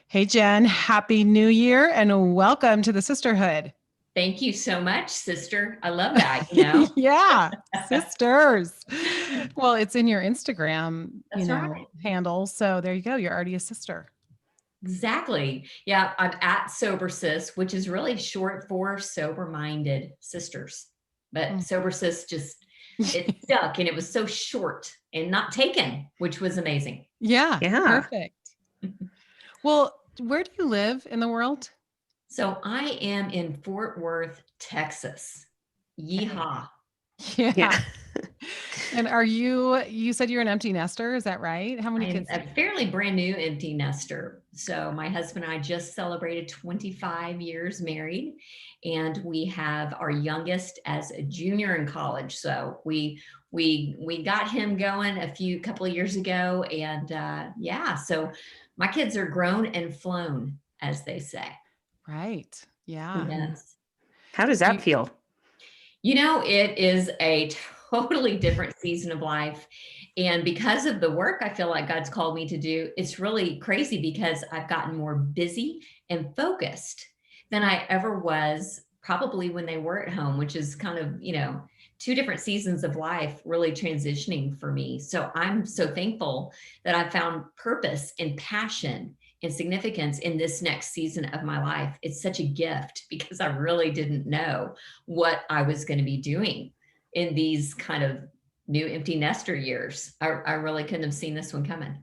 Hey, Jen, Happy New Year and welcome to the Sisterhood. Thank you so much, sister. I love that. Yeah, sisters. Well, it's in your Instagram, That's right. handle. So there you go. You're already a sister. Exactly. Yeah, I'm at Sober Sis, which is really short for sober-minded sisters. But Mm. Sober Sis it stuck and it was so short and not taken, which was amazing. Yeah, Yeah. perfect. Well, where do you live in the world? So I am in Fort Worth, Texas. Okay. Yeehaw. Yeah. Yeah. And you said you're an empty nester, is that right? How many I'm kids do a you have? fairly brand new empty nester. So my husband and I just celebrated 25 years married, and we have our youngest as a junior in college. So we got him going a couple of years ago, and yeah, so my kids are grown and flown, as they say. Right. Yeah. Mhm. Yes. How does Do that you, feel? It is a totally different season of life. And because of the work I feel like God's called me to do, it's really crazy because I've gotten more busy and focused than I ever was probably when they were at home, which is kind of, two different seasons of life really transitioning for me. So I'm so thankful that I found purpose and passion and significance in this next season of my life. It's such a gift because I really didn't know what I was going to be doing in these kind of new empty nester years. I really couldn't have seen this one coming.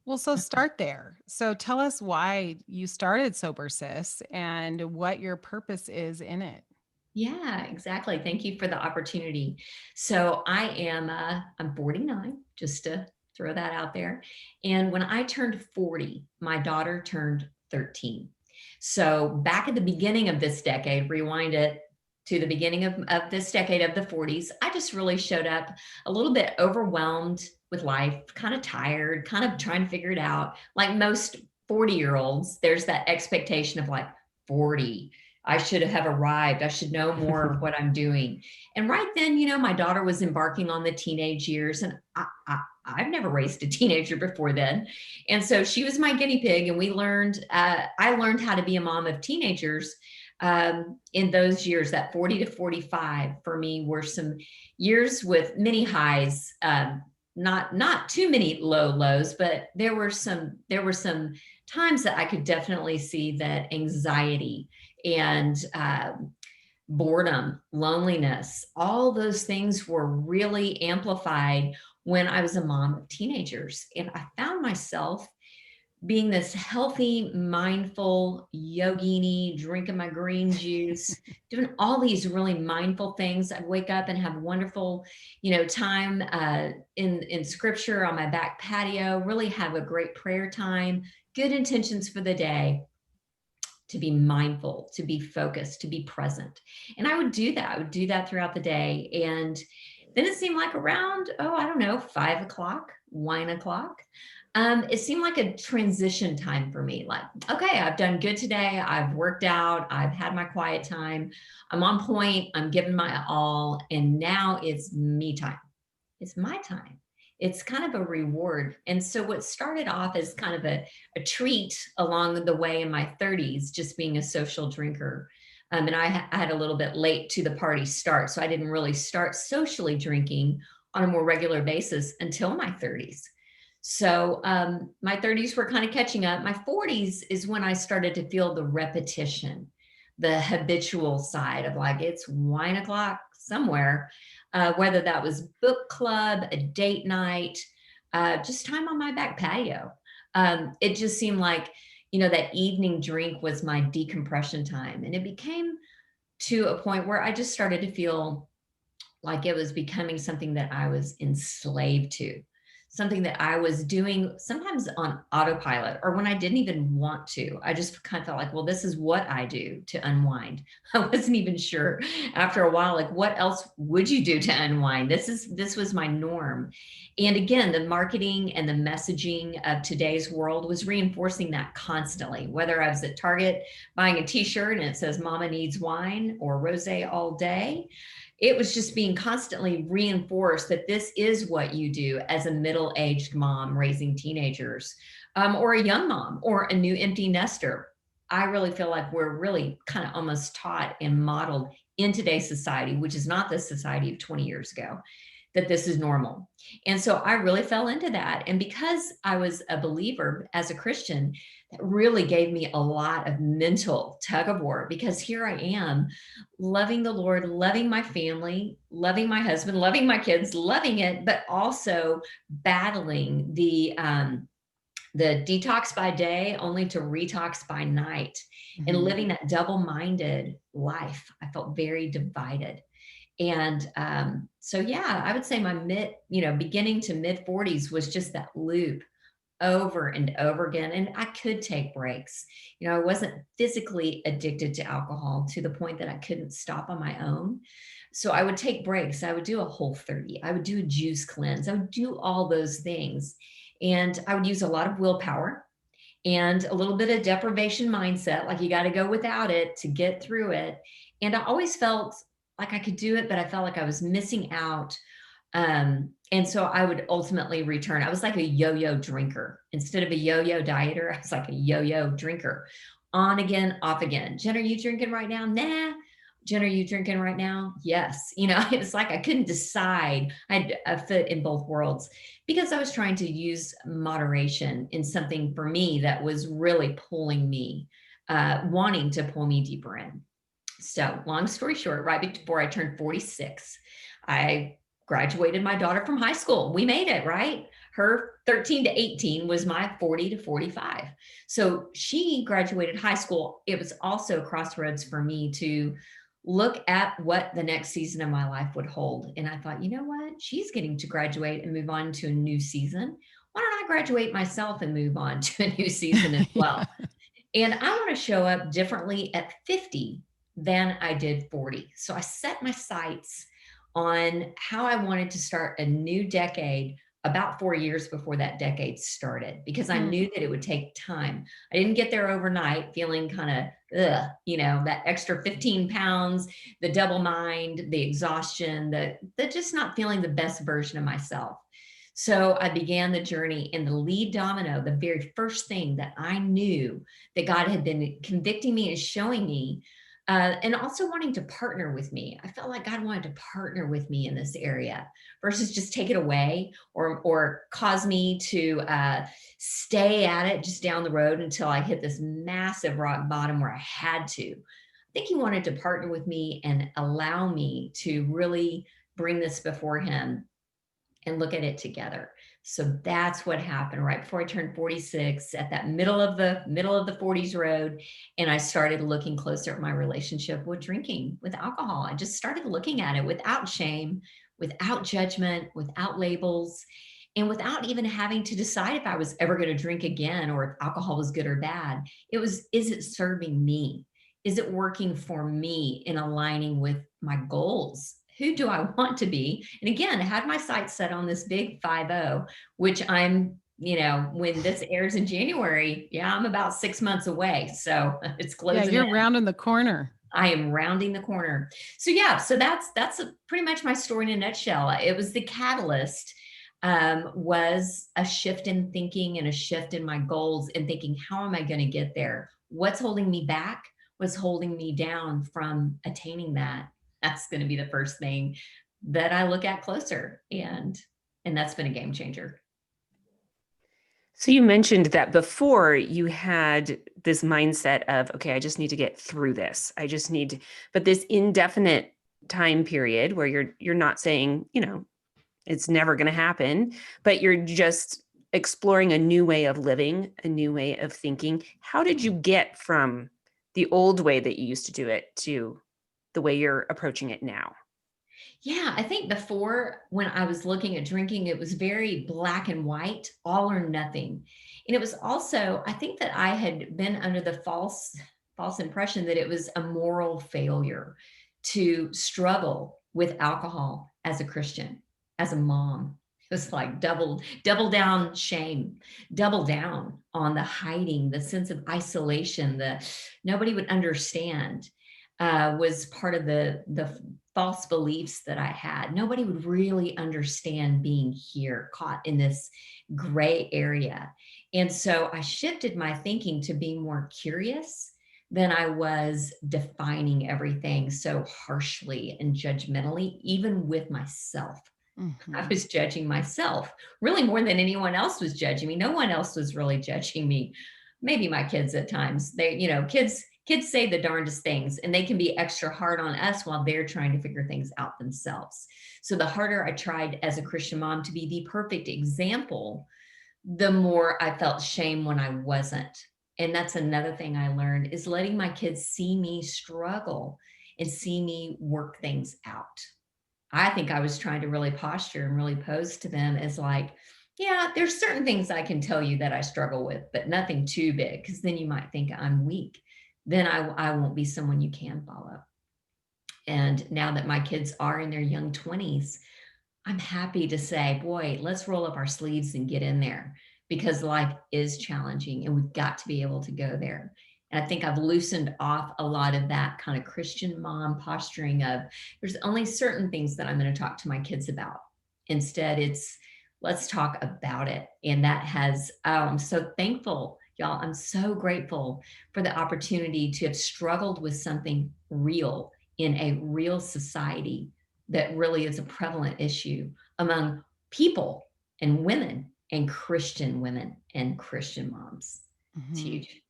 Well, so start there. So tell us why you started Sober Sis and what your purpose is in it. Yeah, exactly. Thank you for the opportunity. So I'm 49, just to throw that out there. And when I turned 40, my daughter turned 13. So back at the beginning of this decade, rewind it to the beginning of this decade of the 40s, I just really showed up a little bit overwhelmed with life, kind of tired, kind of trying to figure it out. Like most 40-year-olds, there's that expectation of like 40. I should have arrived. I should know more of what I'm doing. And right then, my daughter was embarking on the teenage years, and I've never raised a teenager before then. And so she was my guinea pig, and I learned how to be a mom of teenagers in those years. That 40 to 45 for me were some years with many highs, not too many low lows, but there were some times that I could definitely see that anxiety and boredom, loneliness, all those things were really amplified when I was a mom of teenagers. And I found myself being this healthy, mindful yogini, drinking my green juice, doing all these really mindful things. I'd wake up and have wonderful, time in scripture on my back patio, really have a great prayer time, good intentions for the day, to be mindful, to be focused, to be present. And I would do that. I would do that throughout the day. And then it seemed like around, I don't know, 5 o'clock, 1 o'clock. It seemed like a transition time for me. Like, okay, I've done good today. I've worked out. I've had my quiet time. I'm on point. I'm giving my all. And now it's me time. It's my time. It's kind of a reward. And so what started off as kind of a treat along the way in my 30s, just being a social drinker. And I had a little bit late to the party start. So I didn't really start socially drinking on a more regular basis until my 30s. So my 30s were kind of catching up. My 40s is when I started to feel the repetition, the habitual side of like, it's 1 o'clock somewhere, whether that was book club, a date night, just time on my back patio. It just seemed like, that evening drink was my decompression time. And it became to a point where I just started to feel like it was becoming something that I was enslaved to, something that I was doing sometimes on autopilot or when I didn't even want to. I just kind of felt like, well, this is what I do to unwind. I wasn't even sure after a while, like, what else would you do to unwind? This was my norm. And again, the marketing and the messaging of today's world was reinforcing that constantly, whether I was at Target buying a t-shirt and it says mama needs wine or rosé all day. It was just being constantly reinforced that this is what you do as a middle-aged mom raising teenagers. or a young mom or a new empty nester. I really feel like we're really kind of almost taught and modeled in today's society, which is not the society of 20 years ago, that this is normal. And so I really fell into that. And because I was a believer as a Christian, that really gave me a lot of mental tug of war, because here I am loving the Lord, loving my family, loving my husband, loving my kids, loving it, but also battling the detox by day only to retox by night, and Mhm. living that double-minded life. I felt very divided. And so, yeah, I would say my beginning to mid 40s was just that loop over and over again. And I could take breaks. I wasn't physically addicted to alcohol to the point that I couldn't stop on my own. So I would take breaks. I would do a Whole30. I would do a juice cleanse. I would do all those things. And I would use a lot of willpower and a little bit of deprivation mindset, like you got to go without it to get through it. And I always felt like I could do it, but I felt like I was missing out. And so I would ultimately return. I was like a yo-yo drinker. Instead of a yo-yo dieter, I was like a yo-yo drinker. On again, off again. Jen, are you drinking right now? Nah. Jen, are you drinking right now? Yes. It's like I couldn't decide. I had a foot in both worlds because I was trying to use moderation in something for me that was really pulling me, wanting to pull me deeper in. So long story short, right before I turned 46, I graduated my daughter from high school. We made it, right? Her 13 to 18 was my 40 to 45. So she graduated high school. It was also a crossroads for me to look at what the next season of my life would hold. And I thought, you know what? She's getting to graduate and move on to a new season. Why don't I graduate myself and move on to a new season as well? Yeah. And I want to show up differently at 50 than I did 40. So I set my sights on how I wanted to start a new decade about 4 years before that decade started, because I Hmm. knew that it would take time. I didn't get there overnight feeling kind of, that extra 15 pounds, the double mind, the exhaustion, the just not feeling the best version of myself. So I began the journey, and the lead domino, the very first thing that I knew that God had been convicting me and showing me, and also wanting to partner with me. I felt like God wanted to partner with me in this area versus just take it away or cause me to stay at it just down the road until I hit this massive rock bottom where I had to. I think He wanted to partner with me and allow me to really bring this before Him and look at it together. So that's what happened right before I turned 46, at that middle of the 40s road. And I started looking closer at my relationship with drinking, with alcohol. I just started looking at it without shame, without judgment, without labels, and without even having to decide if I was ever going to drink again or if alcohol was good or bad. It was, is it serving me? Is it working for me in aligning with my goals? Who do I want to be? And again, I had my sights set on this big 50, which I'm, when this airs in January, yeah, I'm about 6 months away. So it's Yeah, closing in. you're rounding the corner. I am rounding the corner. So yeah, so that's pretty much my story in a nutshell. It was the catalyst, was a shift in thinking and a shift in my goals and thinking, how am I going to get there? What's holding me back? What's holding me down from attaining that? That's going to be the first thing that I look at closer. And that's been a game changer. So you mentioned that before you had this mindset of, okay, I just need to get through this. But this indefinite time period where you're not saying, it's never going to happen, but you're just exploring a new way of living, a new way of thinking. How did you get from the old way that you used to do it to the way you're approaching it now? Yeah, I think before, when I was looking at drinking, it was very black and white, all or nothing. And it was also, I think that I had been under the false impression that it was a moral failure to struggle with alcohol as a Christian, as a mom. It was like double down shame, double down on the hiding, the sense of isolation, the nobody would understand, was part of the false beliefs that I had. Nobody would really understand being here, caught in this gray area. And so I shifted my thinking to being more curious than I was defining everything so harshly and judgmentally, even with myself. I was judging myself really more than anyone else was judging me. No one else was really judging me. Maybe my kids at times. Kids say the darndest things, and they can be extra hard on us while they're trying to figure things out themselves. So the harder I tried as a Christian mom to be the perfect example, the more I felt shame when I wasn't. And that's another thing I learned, is letting my kids see me struggle and see me work things out. I think I was trying to really posture and really pose to them as like, yeah, there's certain things I can tell you that I struggle with, but nothing too big, because then you might think I'm weak. Then I won't be someone you can follow. And now that my kids are in their young 20s, I'm happy to say, boy, let's roll up our sleeves and get in there, because life is challenging and we've got to be able to go there. And I think I've loosened off a lot of that kind of Christian mom posturing of, there's only certain things that I'm going to talk to my kids about. Instead, it's let's talk about it. And that has, I'm so thankful, y'all. I'm so grateful for the opportunity to have struggled with something real in a real society that really is a prevalent issue among people and women and Christian women and Christian moms. It's huge.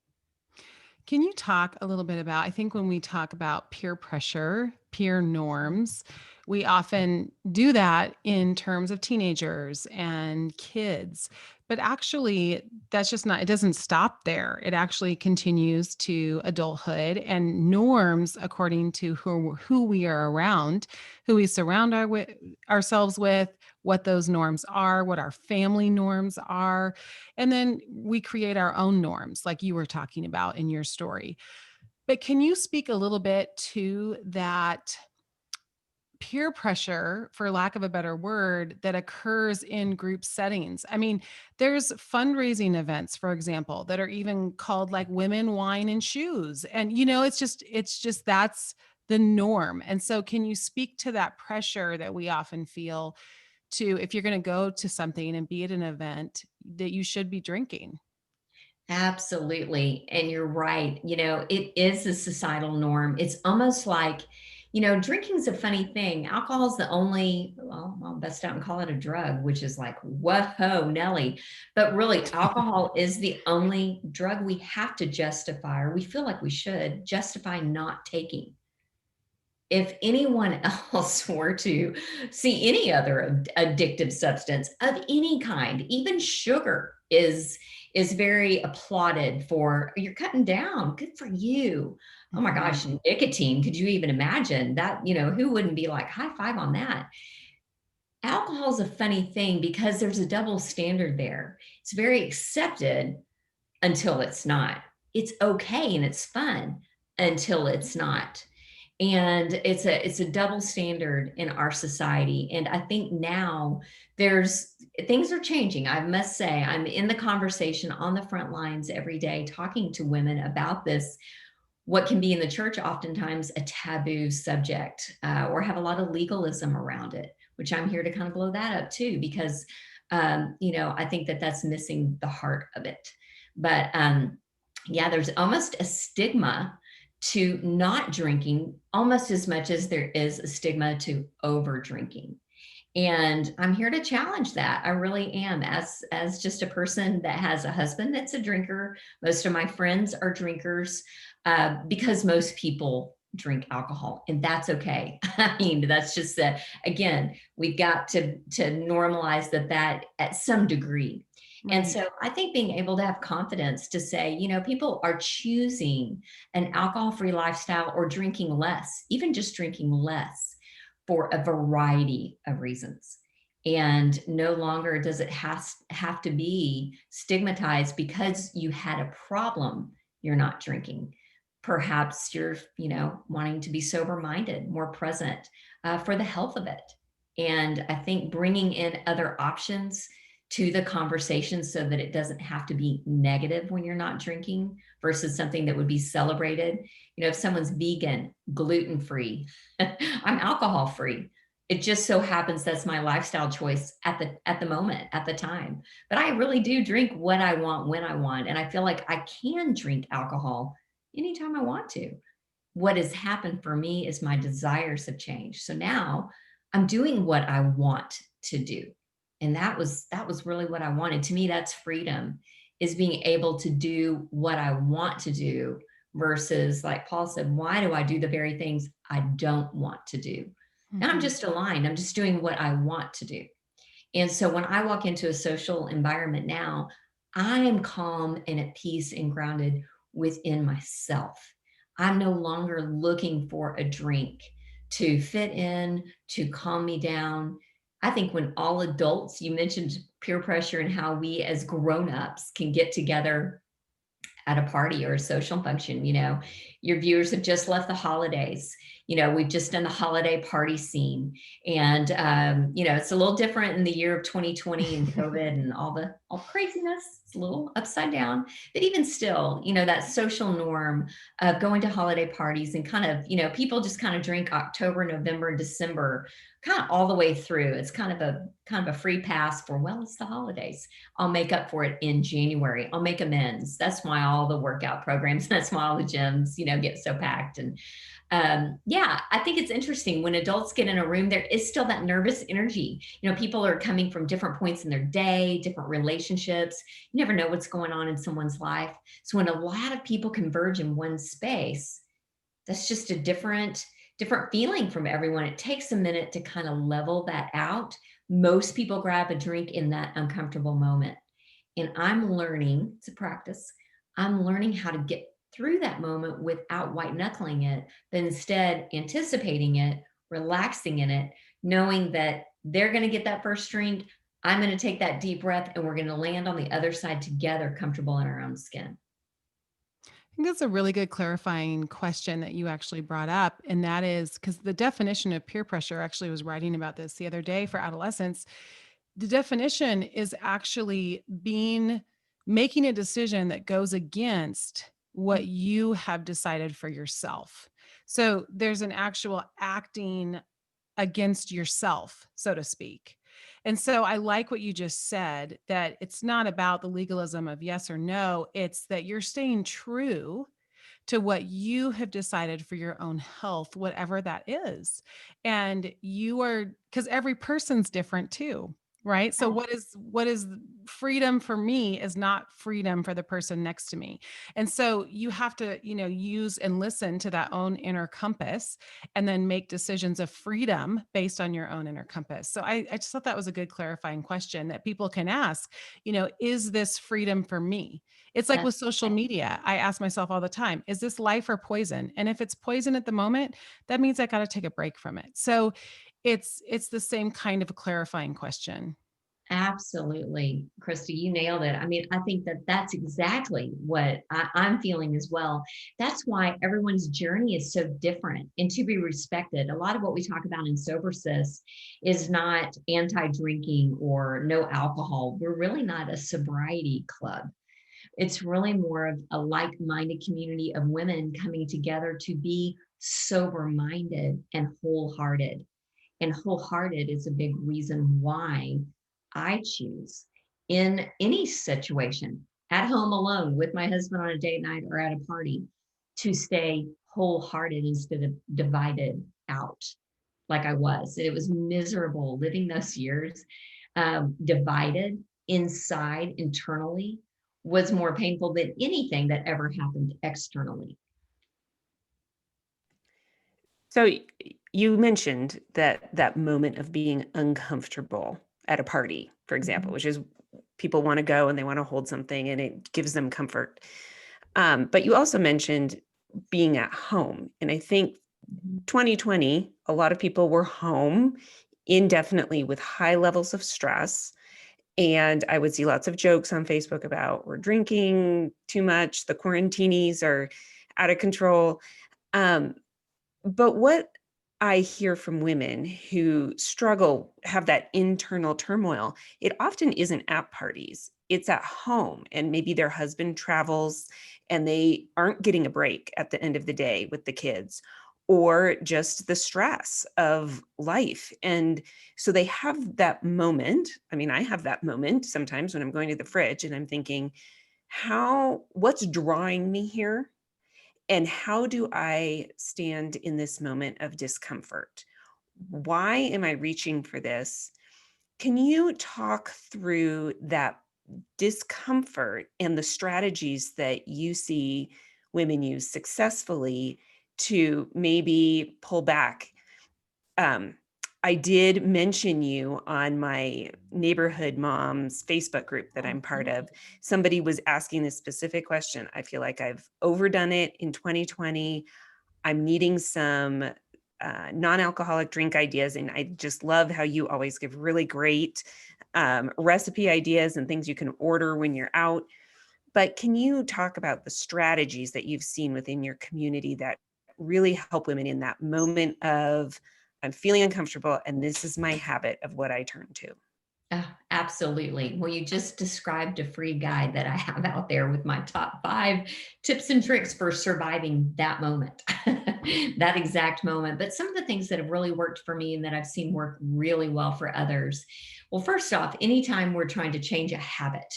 Can you talk a little bit about, I think when we talk about peer pressure, peer norms, we often do that in terms of teenagers and kids, but actually that's just not, it doesn't stop there. It actually continues to adulthood, and norms according to who we are around, who we surround ourselves with, what those norms are, what our family norms are. And then we create our own norms, like you were talking about in your story. But can you speak a little bit to that peer pressure, for lack of a better word, that occurs in group settings? I mean, there's fundraising events, for example, that are even called like women, wine, and shoes. And, it's just that's the norm. And so, can you speak to that pressure that we often feel to, if you're going to go to something and be at an event, that you should be drinking? Absolutely. And you're right. It is a societal norm. It's almost like, drinking's a funny thing. Alcohol is the only, well, I'll bust out and call it a drug, which is like, whoa, Nelly. But really, alcohol is the only drug we have to justify, or we feel like we should justify not taking. If anyone else were to see any other addictive substance of any kind, even sugar is very applauded for. You're cutting down, good for you. Oh my gosh, nicotine, could you even imagine that? Who wouldn't be like, high five on that? Alcohol is a funny thing because there's a double standard there. It's very accepted until it's not. It's okay and it's fun until it's not. And it's a double standard in our society. And I think now things are changing. I must say, I'm in the conversation on the front lines every day, talking to women about this, what can be in the church oftentimes a taboo subject, or have a lot of legalism around it, which I'm here to kind of blow that up too, because I think that that's missing the heart of it. But yeah, there's almost a stigma to not drinking, almost as much as there is a stigma to over drinking. And I'm here to challenge that. I really am. As just a person that has a husband that's a drinker, most of my friends are drinkers, because most people drink alcohol, and that's okay. I mean, that's just that, again, we've got to normalize that at some degree. And so I think being able to have confidence to say, people are choosing an alcohol-free lifestyle or drinking less, even just drinking less, for a variety of reasons. And no longer does it have to be stigmatized because you had a problem, you're not drinking. Perhaps you're, wanting to be sober-minded, more present, for the health of it. And I think bringing in other options to the conversation so that it doesn't have to be negative when you're not drinking versus something that would be celebrated. If someone's vegan, gluten-free, I'm alcohol-free. It just so happens that's my lifestyle choice at the moment, at the time. But I really do drink what I want when I want. And I feel like I can drink alcohol anytime I want to. What has happened for me is my desires have changed. So now I'm doing what I want to do. And that was really what I wanted. To me, that's freedom, is being able to do what I want to do versus, like Paul said, why do I do the very things I don't want to do? And I'm Mhm. just aligned. I'm just doing what I want to do. And so when I walk into a social environment now, I am calm and at peace and grounded within myself. I'm no longer looking for a drink to fit in, to calm me down. I think when all adults, you mentioned peer pressure and how we as grown-ups can get together at a party or a social function. Your viewers have just left the holidays. We've just done the holiday party scene. And it's a little different in the year of 2020 and COVID and all craziness. It's a little upside down. But even still, that social norm of going to holiday parties and kind of, people just kind of drink October, November, December, kind of all the way through. It's kind of a free pass for, well, it's the holidays. I'll make up for it in January. I'll make amends. That's why all the workout programs, that's why all the gyms, get so packed. And I think it's interesting when adults get in a room, there is still that nervous energy. People are coming from different points in their day, different relationships. You never know what's going on in someone's life. So when a lot of people converge in one space, that's just a different feeling from everyone. It takes a minute to kind of level that out. Most people grab a drink in that uncomfortable moment. And I'm learning, it's a practice, I'm learning how to get through that moment without white knuckling it, but instead anticipating it, relaxing in it, knowing that they're going to get that first drink. I'm going to take that deep breath and we're going to land on the other side together, comfortable in our own skin. I think that's a really good clarifying question that you actually brought up. And that is because the definition of peer pressure, actually was writing about this the other day for adolescents. The definition is actually making a decision that goes against what you have decided for yourself. So there's an actual acting against yourself, so to speak. And so I like what you just said, that it's not about the legalism of yes or no. It's that you're staying true to what you have decided for your own health, whatever that is. And you are, because every person's different too. Right. So what is freedom for me is not freedom for the person next to me. And so you have to, use and listen to that own inner compass and then make decisions of freedom based on your own inner compass. So I just thought that was a good clarifying question that people can ask, is this freedom for me? It's like with That's social media. I ask myself all the time, is this life or poison? And if it's poison at the moment, that means I got to take a break from it. So it's the same kind of a clarifying question. Absolutely, Krista, you nailed it. I mean, I think that that's exactly what I'm feeling as well. That's why everyone's journey is so different and to be respected. A lot of what we talk about in Sober Sis is not anti-drinking or no alcohol. We're really not a sobriety club. It's really more of a like-minded community of women coming together to be sober-minded and wholehearted. And wholehearted is a big reason why I choose in any situation, at home alone with my husband on a date night or at a party, to stay wholehearted instead of divided out like I was. It was miserable living those years. Divided inside, internally, was more painful than anything that ever happened externally. So you mentioned that moment of being uncomfortable at a party, for example, Mhm. which is people want to go and they want to hold something and it gives them comfort. But you also mentioned being at home. And I think 2020, a lot of people were home indefinitely with high levels of stress. And I would see lots of jokes on Facebook about we're drinking too much, the quarantinis are out of control. Um, but what I hear from women who struggle, have that internal turmoil, it often isn't at parties. It's at home, and maybe their husband travels and they aren't getting a break at the end of the day with the kids. or just the stress of life. And so they have that moment. I mean, I have that moment sometimes when I'm going to the fridge and I'm thinking, what's drawing me here? And how do I stand in this moment of discomfort? Why am I reaching for this? Can you talk through that discomfort and the strategies that you see women use successfully to maybe pull back? I did mention you on my neighborhood moms Facebook group that I'm part of. Somebody was asking this specific question. I feel like I've overdone it in 2020. I'm needing some non-alcoholic drink ideas. And I just love how you always give really great recipe ideas and things you can order when you're out. But can you talk about the strategies that you've seen within your community that really help women in that moment of, I'm feeling uncomfortable and this is my habit of what I turn to? Absolutely. Well, you just described a free guide that I have out there with my top 5 tips and tricks for surviving that moment, that exact moment. But some of the things that have really worked for me and that I've seen work really well for others. Well, first off, anytime we're trying to change a habit,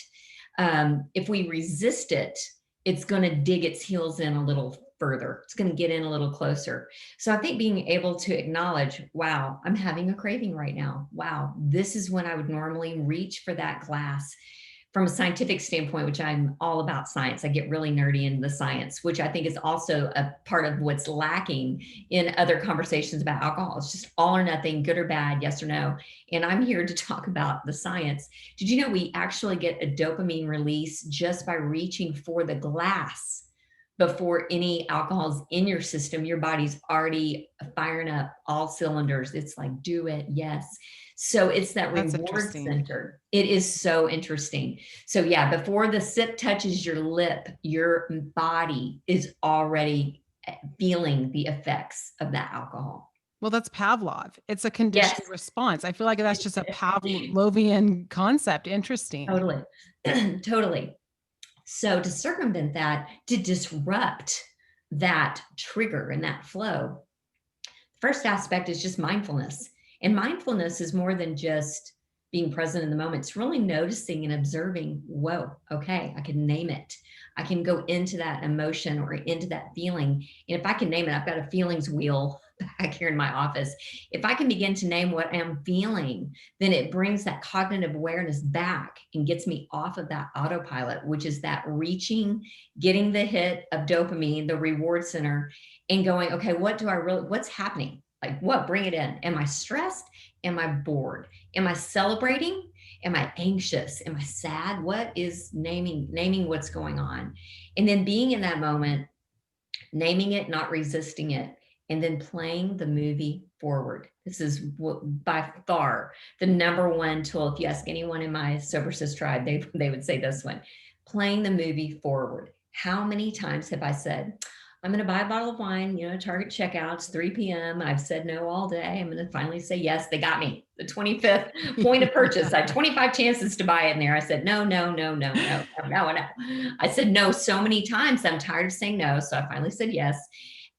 if we resist it, it's going to dig its heels in a little further. It's going to get in a little closer. So I think being able to acknowledge, wow, I'm having a craving right now. Wow, this is when I would normally reach for that glass. From a scientific standpoint, which I'm all about science, I get really nerdy into the science, which I think is also a part of what's lacking in other conversations about alcohol. It's just all or nothing, good or bad, yes or no. And I'm here to talk about the science. Did you know we actually get a dopamine release just by reaching for the glass? Before any alcohol's in your system, your body's already firing up all cylinders. It's like, do it, yes. So it's that That's reward interesting. center. It is so interesting. So yeah, before the sip touches your lip, your body is already feeling the effects of that alcohol. Well, that's Pavlov. It's a conditioned Yes, response. I feel like that's just a Pavlovian concept. Interesting. totally. Totally. So to circumvent that, to disrupt that trigger and that flow, first aspect is just mindfulness. And mindfulness is more than just being present in the moment. It's really noticing and observing, whoa, okay, I can name it. I can go into that emotion or into that feeling. And if I can name it, I've got a feelings wheel back here in my office. If I can begin to name what I'm feeling, then it brings that cognitive awareness back and gets me off of that autopilot, which is that reaching, getting the hit of dopamine, the reward center, and going, okay, what's happening? Like what? Bring it in. Am I stressed? Am I bored? Am I celebrating? Am I anxious? Am I sad? What is naming what's going on? And then being in that moment, naming it, not resisting it, and then playing the movie forward. This is by far the number one tool. If you ask anyone in my Sober Sis tribe, they would say this one, playing the movie forward. How many times have I said, I'm going to buy a bottle of wine, Target checkouts, 3 p.m. I've said no all day. I'm going to finally say yes. They got me. The 25th point of purchase. I had 25 chances to buy it in there. I said, no. I said no so many times. I'm tired of saying no. So I finally said yes.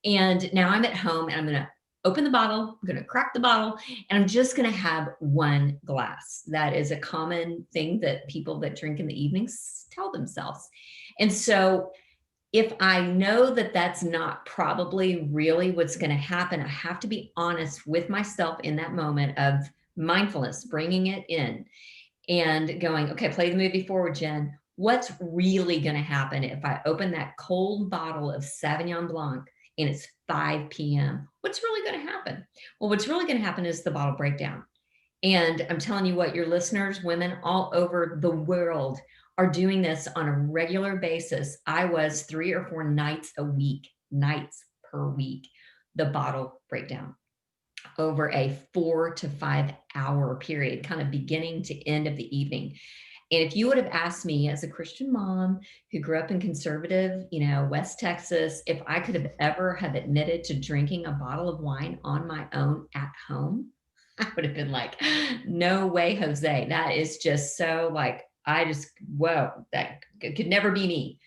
And now I'm at home and I'm going to open the bottle. I'm going to crack the bottle and I'm just going to have one glass. That is a common thing that people that drink in the evenings tell themselves. And so if I know that that's not probably really what's going to happen, I have to be honest with myself in that moment of mindfulness, bringing it in and going, okay, play the movie forward, Jen. What's really going to happen if I open that cold bottle of Sauvignon Blanc and it's 5 p.m.? What's really going to happen? Well, what's really going to happen is the bottle breakdown. And I'm telling you what, your listeners, women all over the world are doing this on a regular basis. I was 3 or 4 nights per week, the bottle breakdown over a 4 to 5 hour period, kind of beginning to end of the evening. And if you would have asked me as a Christian mom who grew up in conservative, West Texas, if I could have ever have admitted to drinking a bottle of wine on my own at home, I would have been like, no way, Jose. That is just so like, whoa, that could never be me.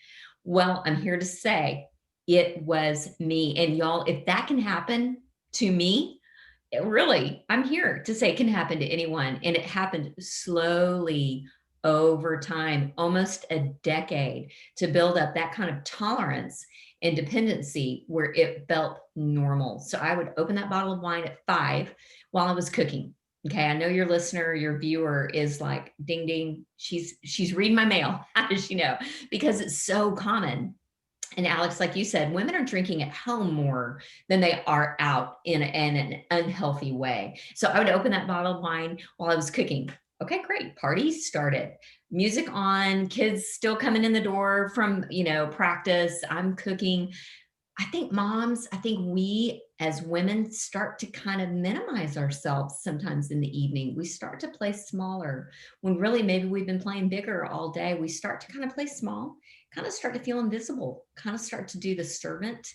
Well, I'm here to say It was me. And y'all, if that can happen to me, really, I'm here to say it can happen to anyone. And it happened slowly over time, almost a decade, to build up that kind of tolerance and dependency where it felt normal. So I would open that bottle of wine at 5 while I was cooking. Okay, I know your listener, your viewer is like, ding, ding, she's reading my mail. How does she know? Because it's so common. And Alex, like you said, women are drinking at home more than they are out in an unhealthy way. So I would open that bottle of wine while I was cooking. Okay, great. Party started. Music on, kids still coming in the door from, practice. I'm cooking. I think we as women start to kind of minimize ourselves sometimes in the evening. We start to play smaller when really maybe we've been playing bigger all day. We start to kind of play small, kind of start to feel invisible, kind of start to do the servant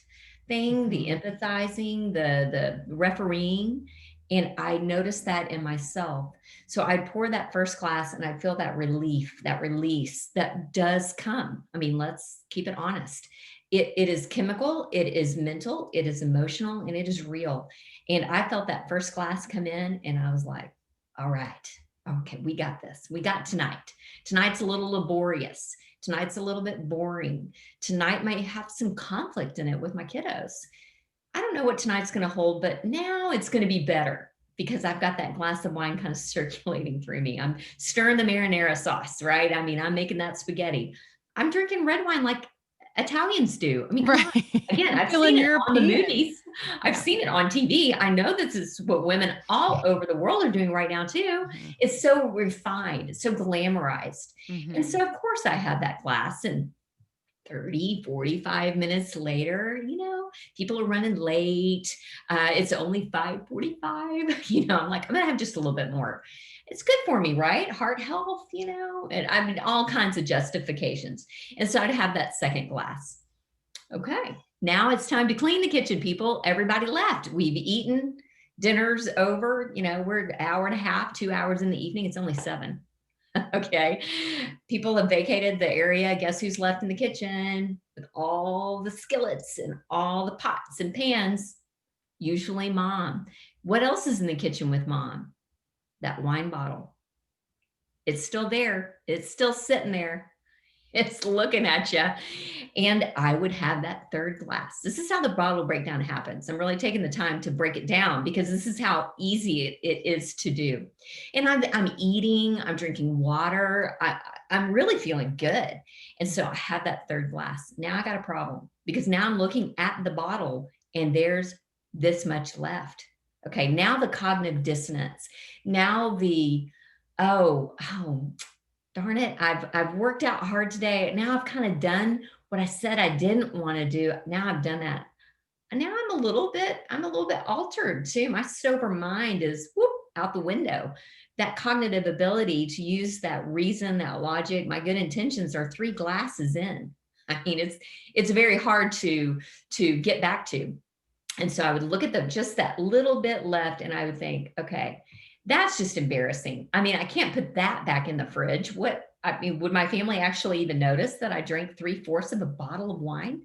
thing, the empathizing, the refereeing. And I noticed that in myself. So I'd pour that first glass and I'd feel that relief, that release that does come. I mean, let's keep it honest. It is chemical, it is mental, it is emotional, and it is real. And I felt that first glass come in and I was like, all right, okay, we got this. We got tonight. Tonight's a little laborious. Tonight's a little bit boring. Tonight might have some conflict in it with my kiddos. I don't know what tonight's going to hold, but now it's going to be better because I've got that glass of wine kind of circulating through me. I'm stirring the marinara sauce, right? I mean, I'm making that spaghetti. I'm drinking red wine like Italians do. I mean, come on. Again, I've seen it on the movies. I've seen it on TV. I know this is what women all over the world are doing right now too. It's so refined, it's so glamorized. And so of course I had that glass, and 30, 45 minutes later, people are running late. It's only 5:45. I'm like, I'm going to have just a little bit more. It's good for me, right? Heart health, and I mean, all kinds of justifications. And so I'd have that second glass. Okay, now it's time to clean the kitchen, people. Everybody left. We've eaten, dinner's over. We're an hour and a half, 2 hours in the evening. It's only 7. Okay. People have vacated the area. Guess who's left in the kitchen with all the skillets and all the pots and pans? Usually mom. What else is in the kitchen with mom? That wine bottle. It's still there. It's still sitting there. It's looking at you. And I would have that third glass. This is how the bottle breakdown happens. I'm really taking the time to break it down because this is how easy it is to do. And I'm eating, I'm drinking water. I'm really feeling good. And so I have that third glass. Now I got a problem because now I'm looking at the bottle and there's this much left. Okay, now the cognitive dissonance. Now oh, darn it, I've worked out hard today. Now I've kind of done what I said I didn't want to do. Now I've done that. And now I'm a little bit altered too. My sober mind is out the window. That cognitive ability to use that reason, that logic, my good intentions are 3 glasses in. I mean, it's very hard to get back to. And so I would look at just that little bit left and I would think, okay, that's just embarrassing. I mean, I can't put that back in the fridge. Would my family actually even notice that I drank 3/4 of a bottle of wine?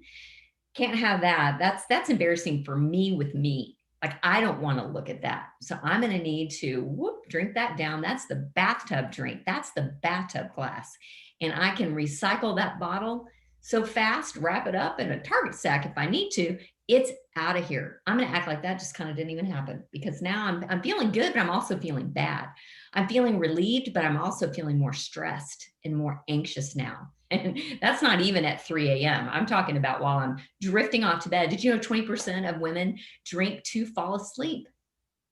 Can't have that. That's embarrassing for me with me. Like, I don't want to look at that. So I'm going to need to drink that down. That's the bathtub drink. That's the bathtub glass. And I can recycle that bottle so fast, wrap it up in a Target sack if I need to. It's out of here. I'm going to act like that just kind of didn't even happen because now I'm feeling good, but I'm also feeling bad. I'm feeling relieved, but I'm also feeling more stressed and more anxious now. And that's not even at 3 a.m. I'm talking about while I'm drifting off to bed. Did you know 20% of women drink to fall asleep?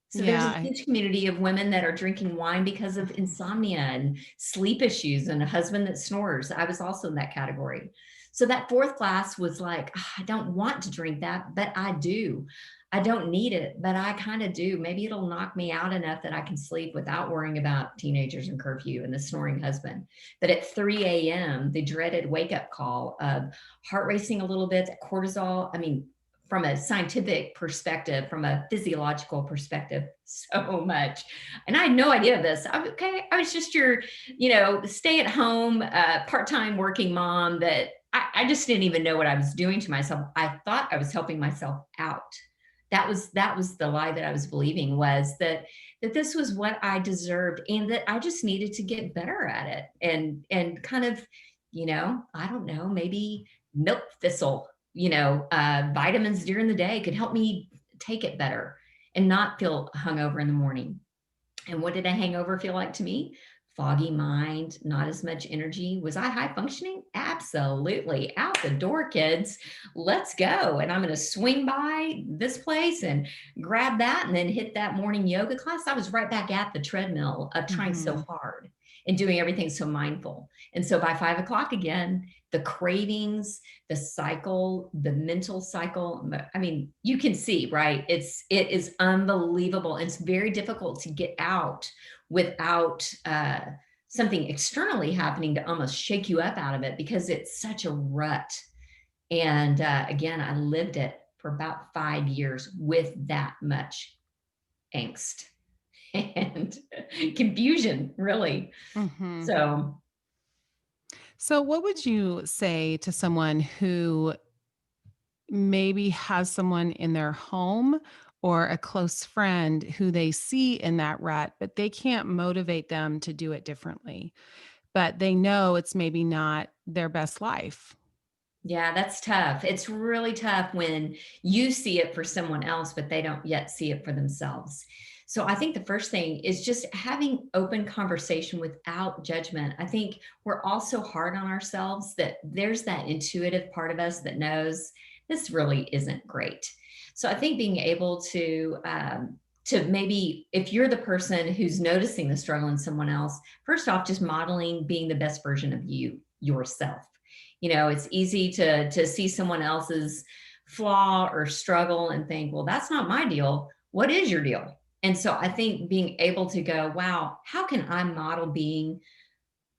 So there's a huge community of women that are drinking wine because of insomnia and sleep issues and a husband that snores. I was also in that category. So that fourth glass was like, I don't want to drink that, but I do. I don't need it, but I kind of do. Maybe it'll knock me out enough that I can sleep without worrying about teenagers and curfew and the snoring husband. But at 3 a.m., the dreaded wake-up call of heart racing a little bit, cortisol, I mean, from a scientific perspective, from a physiological perspective, so much. And I had no idea of this. I was just your, stay-at-home, part-time working mom that I just didn't even know what I was doing to myself. I thought I was helping myself out. That was the lie that I was believing, was that this was what I deserved, and that I just needed to get better at it, and kind of, I don't know, maybe milk thistle, vitamins during the day could help me take it better and not feel hungover in the morning. And what did a hangover feel like to me? Foggy mind, not as much energy. Was I high functioning? Absolutely. Out the door, kids. Let's go. And I'm going to swing by this place and grab that and then hit that morning yoga class. I was right back at the treadmill, trying so hard and doing everything so mindful. And so by 5 o'clock again, the cravings, the cycle, the mental cycle. I mean, you can see, right? It is unbelievable. It's very difficult to get out without something externally happening to almost shake you up out of it, because it's such a rut. And again, I lived it for about 5 years with that much angst and confusion, really. So what would you say to someone who maybe has someone in their home or a close friend who they see in that rut, but they can't motivate them to do it differently, but they know it's maybe not their best life? Yeah, that's tough. It's really tough when you see it for someone else, but they don't yet see it for themselves. So I think the first thing is just having open conversation without judgment. I think we're all so hard on ourselves that there's that intuitive part of us that knows this really isn't great. So I think being able to maybe, if you're the person who's noticing the struggle in someone else, first off, just modeling being the best version of you yourself. It's easy to see someone else's flaw or struggle and think, well, that's not my deal. What is your deal? And so I think being able to go, wow, how can I model being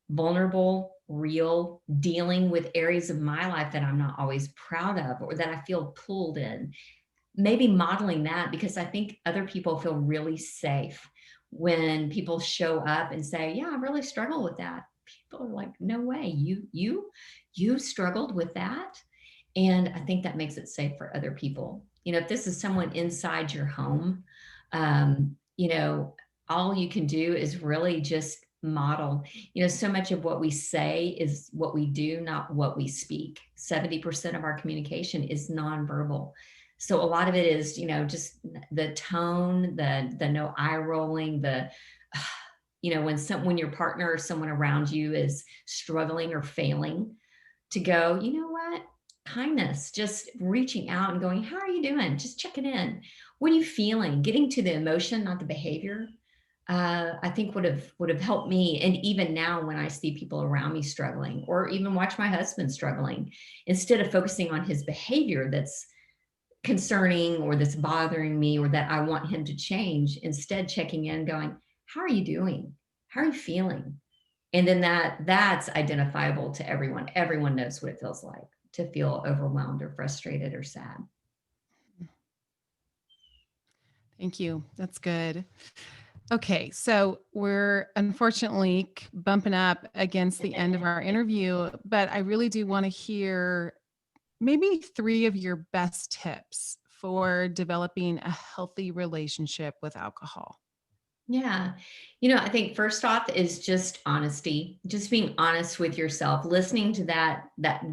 vulnerable, real, dealing with areas of my life that I'm not always proud of or that I feel pulled in? Maybe modeling that, because I think other people feel really safe when people show up and say, yeah, I really struggle with that. People are like, no way, you struggled with that. And I think that makes it safe for other people. If this is someone inside your home, all you can do is really just model. So much of what we say is what we do, not what we speak. 70% of our communication is nonverbal. So a lot of it is, just the tone, the no eye rolling, when your partner or someone around you is struggling or failing, to go, you know what? Kindness, just reaching out and going, how are you doing? Just checking in. What are you feeling? Getting to the emotion, not the behavior. I think would have helped me. And even now, when I see people around me struggling, or even watch my husband struggling, instead of focusing on his behavior that's concerning or that's bothering me or that I want him to change, instead checking in, going, how are you doing? How are you feeling? And then that's identifiable to everyone. Everyone knows what it feels like to feel overwhelmed or frustrated or sad. Thank you. That's good. Okay, so we're unfortunately bumping up against the end of our interview, but I really do want to hear maybe 3 of your best tips for developing a healthy relationship with alcohol. Yeah. I think first off is just honesty, just being honest with yourself, listening to that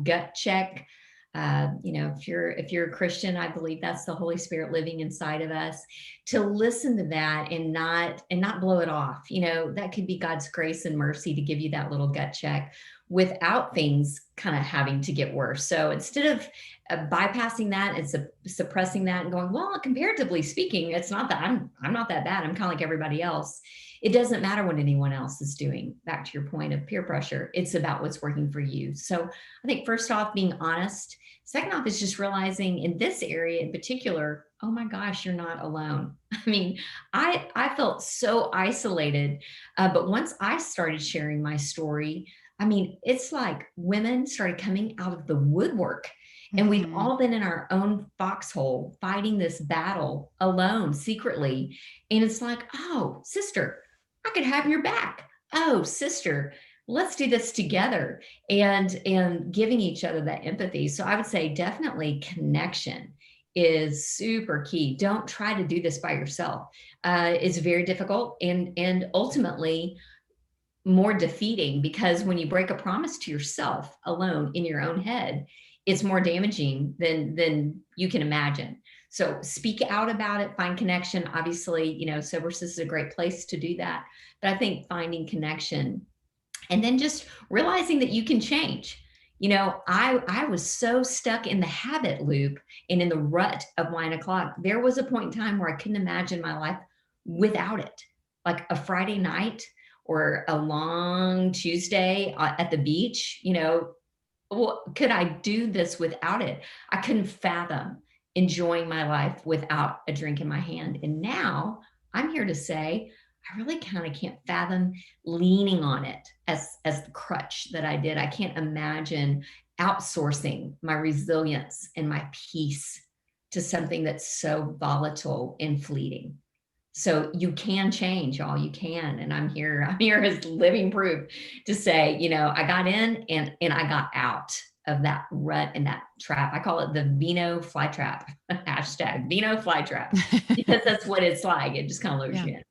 gut check. If you're a Christian, I believe that's the Holy Spirit living inside of us, to listen to that and not blow it off. That could be God's grace and mercy to give you that little gut check without things kind of having to get worse. So instead of bypassing that and suppressing that and going, well, comparatively speaking, it's not that I'm not that bad. I'm kind of like everybody else. It doesn't matter what anyone else is doing. Back to your point of peer pressure, it's about what's working for you. So I think first off, being honest. Second off is just realizing in this area in particular, oh my gosh, you're not alone. I mean, I felt so isolated, but once I started sharing my story, I mean, it's like women started coming out of the woodwork, and we've all been in our own foxhole fighting this battle alone, secretly. And it's like, oh, sister, I could have your back. Oh, sister, let's do this together, and giving each other that empathy. So I would say definitely connection is super key. Don't try to do this by yourself. It's very difficult, and ultimately more defeating, because when you break a promise to yourself alone in your own head, it's more damaging than you can imagine. So speak out about it, find connection. Obviously, Sober Sis is a great place to do that. But I think finding connection, and then just realizing that you can change. I was so stuck in the habit loop and in the rut of 9 o'clock. There was a point in time where I couldn't imagine my life without it. Like a Friday night or a long Tuesday at the beach, could I do this without it? I couldn't fathom enjoying my life without a drink in my hand. And now I'm here to say, I really kind of can't fathom leaning on it as the crutch that I did. I can't imagine outsourcing my resilience and my peace to something that's so volatile and fleeting. So you can change, all you can. And I'm here as living proof to say, I got in and I got out of that rut and that trap. I call it the Vino fly trap, hashtag Vino fly trap, because that's what it's like. It just kind of lures you in.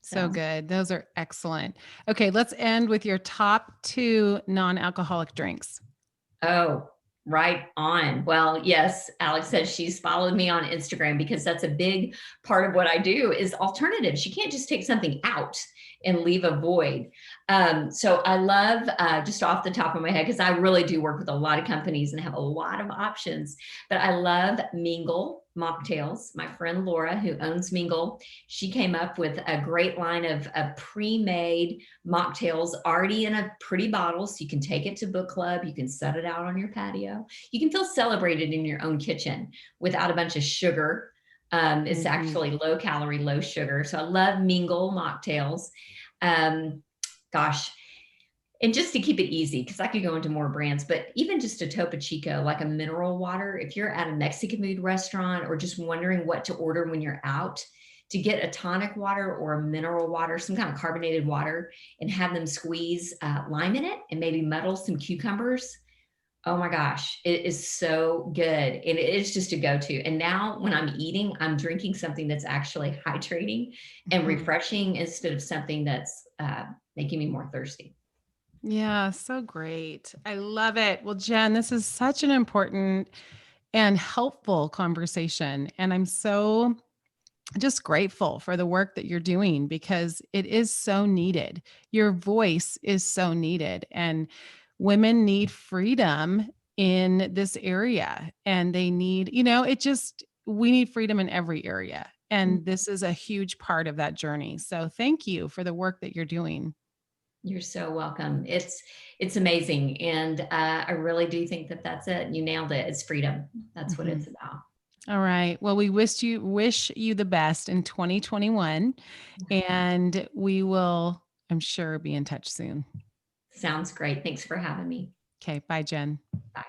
So good. Those are excellent. Okay, let's end with your top 2 non-alcoholic drinks. Oh, right on. Well, yes, Alex says she's followed me on Instagram, because that's a big part of what I do is alternatives. You can't just take something out and leave a void. So I love, just off the top of my head, because I really do work with a lot of companies and have a lot of options, but I love Mingle mocktails. My friend Laura, who owns Mingle, she came up with a great line of pre-made mocktails already in a pretty bottle. So you can take it to book club. You can set it out on your patio. You can feel celebrated in your own kitchen without a bunch of sugar. It's actually low calorie, low sugar. So I love Mingle mocktails. Gosh. And just to keep it easy, because I could go into more brands, but even just a Topo Chico, like a mineral water, if you're at a Mexican food restaurant or just wondering what to order when you're out, to get a tonic water or a mineral water, some kind of carbonated water, and have them squeeze lime in it and maybe muddle some cucumbers. Oh my gosh, it is so good. And it is just a go-to. And now when I'm eating, I'm drinking something that's actually hydrating and refreshing instead of something that's making me more thirsty. Yeah, so great. I love it. Well, Jenn, this is such an important and helpful conversation. And I'm so just grateful for the work that you're doing, because it is so needed. Your voice is so needed. And women need freedom in this area. And they need, we need freedom in every area. And this is a huge part of that journey. So thank you for the work that you're doing. You're so welcome. It's amazing. And I really do think that that's it. You nailed it. It's freedom. That's what it's about. All right. Well, we wish you the best in 2021, and we will, I'm sure, be in touch soon. Sounds great. Thanks for having me. Okay. Bye, Jenn. Bye.